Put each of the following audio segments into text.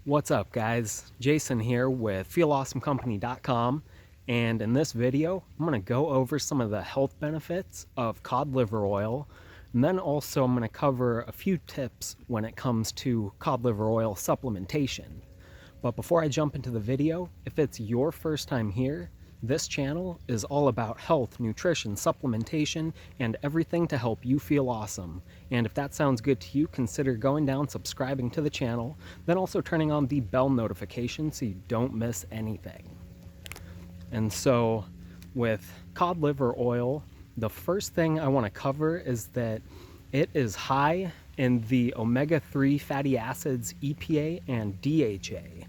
What's up, guys? Jason here with feelawesomecompany.com, and in this video I'm going to go over some of the health benefits of cod liver oil, and then also I'm going to cover a few tips when it comes to cod liver oil supplementation. But before I jump into the video, if it's your first time here, this channel is all about health, nutrition, supplementation, and everything to help you feel awesome. And if that sounds good to you, consider going down, subscribing to the channel, then also turning on the bell notification so you don't miss anything. And so with cod liver oil, the first thing I want to cover is that it is high in the omega-3 fatty acids EPA and DHA.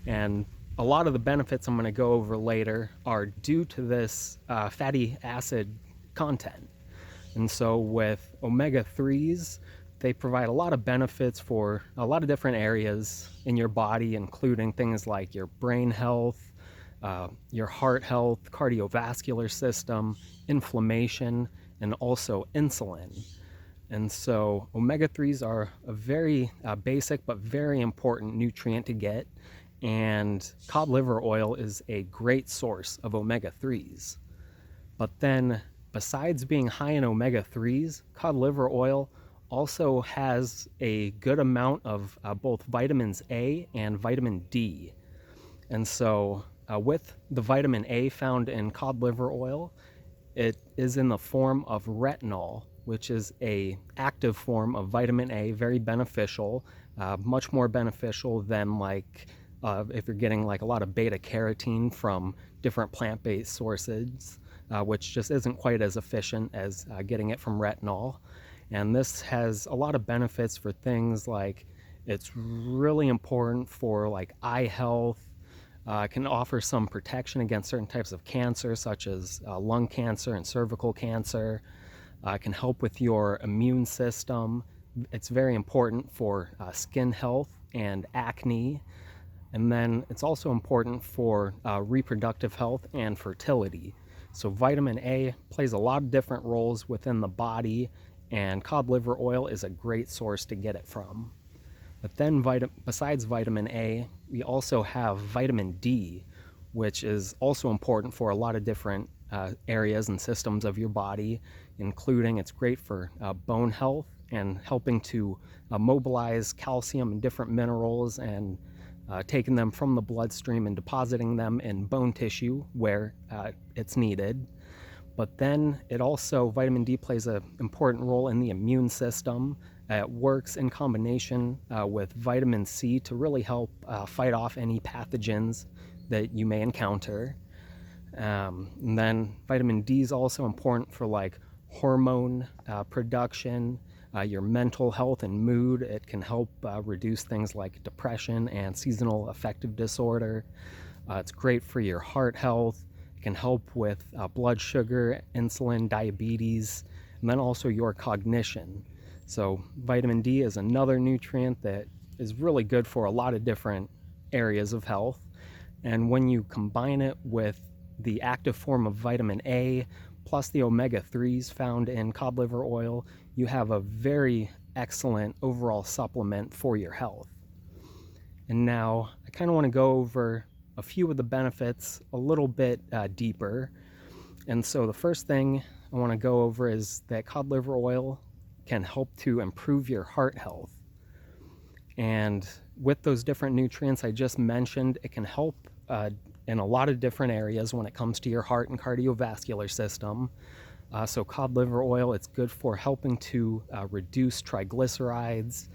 And a lot of the benefits I'm going to go over later are due to this fatty acid content. And so with omega-3s, they provide a lot of benefits for a lot of different areas in your body, including things like your brain health, your heart health, cardiovascular system, inflammation, and also insulin. And so omega-3s are a very basic but very important nutrient to get. And cod liver oil is a great source of omega-3s. But then, besides being high in omega-3s, cod liver oil also has a good amount of both vitamins A and vitamin D. And so, with the vitamin A found in cod liver oil, it is in the form of retinol, which is a active form of vitamin A, very beneficial, much more beneficial than if you're getting like a lot of beta carotene from different plant-based sources, which just isn't quite as efficient as getting it from retinol. And this has a lot of benefits for things like it's really important for like eye health. Can offer some protection against certain types of cancer, such as lung cancer and cervical cancer. Can help with your immune system. It's very important for skin health and acne. And then it's also important for reproductive health and fertility. So vitamin A plays a lot of different roles within the body, and cod liver oil is a great source to get it from. But then besides vitamin A, we also have vitamin D, which is also important for a lot of different areas and systems of your body, including it's great for bone health and helping to mobilize calcium and different minerals and taking them from the bloodstream and depositing them in bone tissue where it's needed. But then vitamin D plays an important role in the immune system. It works in combination with vitamin C to really help fight off any pathogens that you may encounter. And then vitamin D is also important for like hormone production, your mental health and mood. It can help reduce things like depression and seasonal affective disorder. It's great for your heart health. It can help with blood sugar, insulin, diabetes, and then also your cognition. So vitamin D is another nutrient that is really good for a lot of different areas of health. And when you combine it with the active form of vitamin A plus the omega-3s found in cod liver oil, you have a very excellent overall supplement for your health. And now I kind of want to go over a few of the benefits a little bit deeper. And so the first thing I want to go over is that cod liver oil can help to improve your heart health. And with those different nutrients I just mentioned, it can help in a lot of different areas when it comes to your heart and cardiovascular system. So cod liver oil, it's good for helping to reduce triglycerides.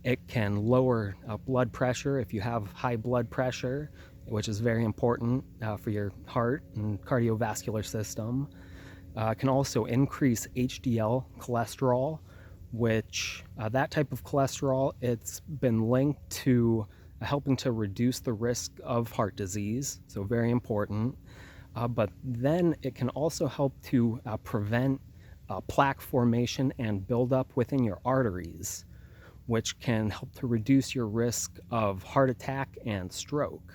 It can lower blood pressure if you have high blood pressure, which is very important for your heart and cardiovascular system. It can also increase HDL cholesterol, which that type of cholesterol, it's been linked to helping to reduce the risk of heart disease, so very important. But then it can also help to prevent plaque formation and buildup within your arteries, which can help to reduce your risk of heart attack and stroke.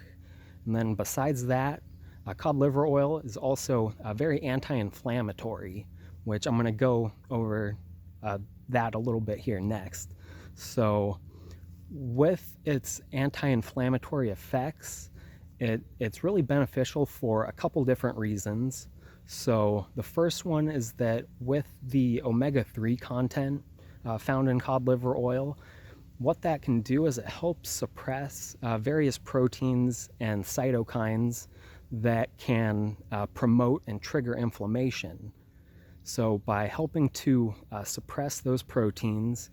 And then besides that, cod liver oil is also very anti-inflammatory, which I'm going to go over that a little bit here next. So with its anti-inflammatory effects, it's really beneficial for a couple different reasons. So the first one is that with the omega-3 content found in cod liver oil, what that can do is it helps suppress various proteins and cytokines that can promote and trigger inflammation. So by helping to suppress those proteins,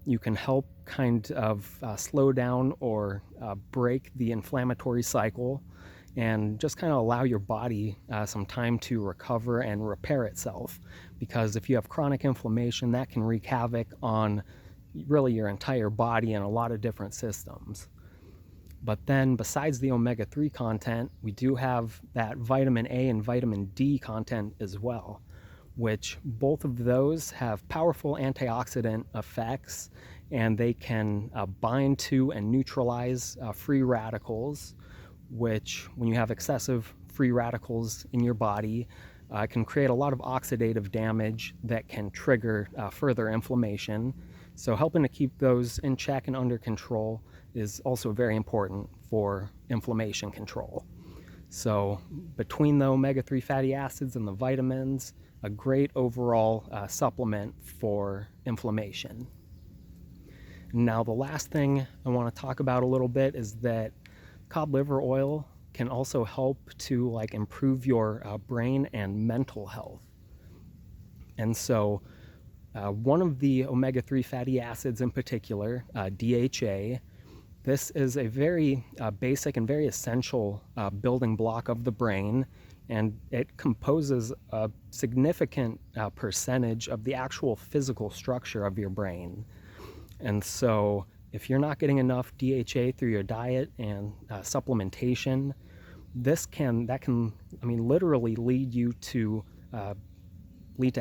you can help kind of slow down or break the inflammatory cycle and just kind of allow your body some time to recover and repair itself. Because if you have chronic inflammation, that can wreak havoc on really your entire body and a lot of different systems. But then besides the omega-3 content, we do have that vitamin A and vitamin D content as well, which both of those have powerful antioxidant effects, and they can bind to and neutralize free radicals, which when you have excessive free radicals in your body, can create a lot of oxidative damage that can trigger further inflammation. So helping to keep those in check and under control is also very important for inflammation control. So between the omega-3 fatty acids and the vitamins, a great overall supplement for inflammation. Now the last thing I want to talk about a little bit is that cod liver oil can also help to improve your brain and mental health. And so one of the omega-3 fatty acids in particular, DHA, this is a very basic and very essential building block of the brain, and it composes a significant percentage of the actual physical structure of your brain. And so if you're not getting enough DHA through your diet and supplementation, that can literally lead to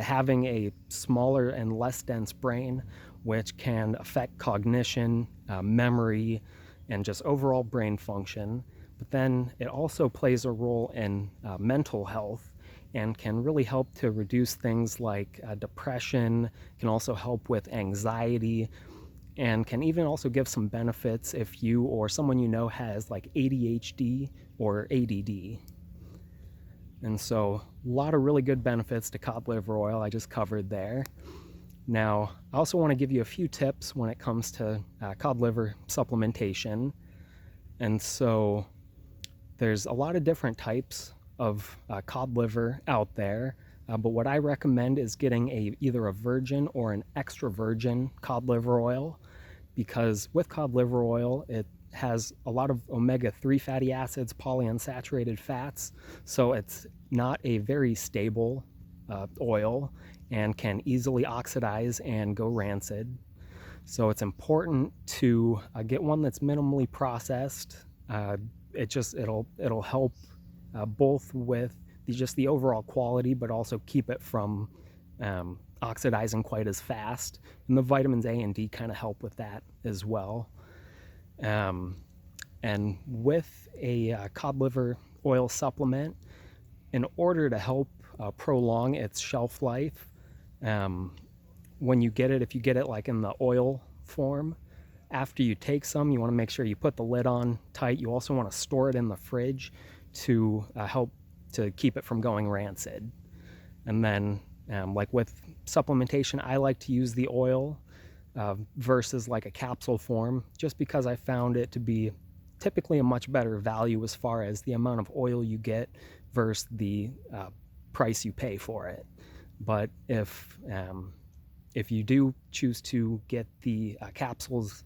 having a smaller and less dense brain, which can affect cognition, memory, and just overall brain function. But then it also plays a role in mental health and can really help to reduce things like depression, can also help with anxiety, and can even also give some benefits if you or someone you know has ADHD or ADD. And so a lot of really good benefits to cod liver oil I just covered there. Now, I also want to give you a few tips when it comes to cod liver supplementation. And so there's a lot of different types of cod liver out there, but what I recommend is getting either a virgin or an extra virgin cod liver oil, because with cod liver oil, it has a lot of omega-3 fatty acids, polyunsaturated fats, so it's not a very stable oil and can easily oxidize and go rancid. So it's important to get one that's minimally processed. It'll help both with the overall quality, but also keep it from oxidizing quite as fast. And the vitamins A and D kind of help with that as well. And with a cod liver oil supplement, in order to help prolong its shelf life, when you get it, if you get it in the oil form, after you take some, you want to make sure you put the lid on tight. You also want to store it in the fridge to help to keep it from going rancid. And then with supplementation, I like to use the oil versus a capsule form, just because I found it to be typically a much better value as far as the amount of oil you get versus the price you pay for it. But if you do choose to get the capsules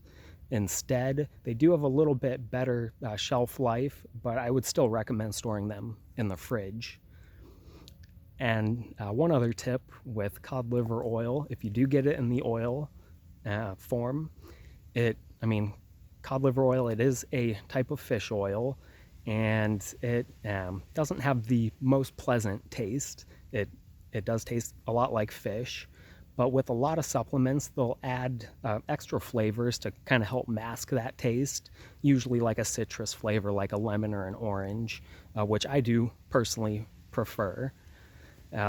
instead, they do have a little bit better shelf life, but I would still recommend storing them in the fridge. And one other tip with cod liver oil, if you do get it in the oil form, cod liver oil, it is a type of fish oil, and it doesn't have the most pleasant taste. It does taste a lot like fish, but with a lot of supplements, they'll add extra flavors to kind of help mask that taste, usually like a citrus flavor, like a lemon or an orange, which I do personally prefer.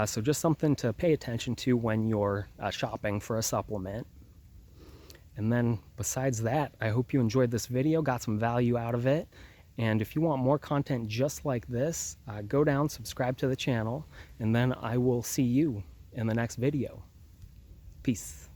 So just something to pay attention to when you're shopping for a supplement. And then besides that, I hope you enjoyed this video, got some value out of it. And if you want more content just like this, go down, subscribe to the channel, and then I will see you in the next video. Peace.